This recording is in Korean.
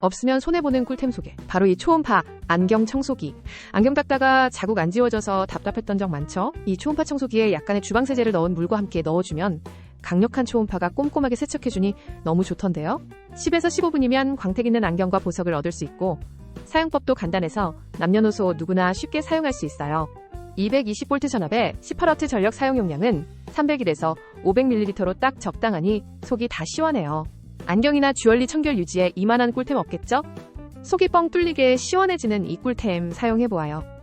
없으면 손해보는 꿀템 소개. 바로 이 초음파 안경 청소기. 안경 닦다가 자국 안 지워져서 답답했던 적 많죠? 이 초음파 청소기에 약간의 주방 세제를 넣은 물과 함께 넣어주면 강력한 초음파가 꼼꼼하게 세척해주니 너무 좋던데요? 10에서 15분이면 광택 있는 안경과 보석을 얻을 수 있고 사용법도 간단해서 남녀노소 누구나 쉽게 사용할 수 있어요. 220V 전압에 18W 전력 사용 용량은 301에서 500ml로 딱 적당하니 속이 다 시원해요. 안경이나 주얼리 청결 유지에 이만한 꿀템 없겠죠? 속이 뻥 뚫리게 시원해지는 이 꿀템 사용해보아요.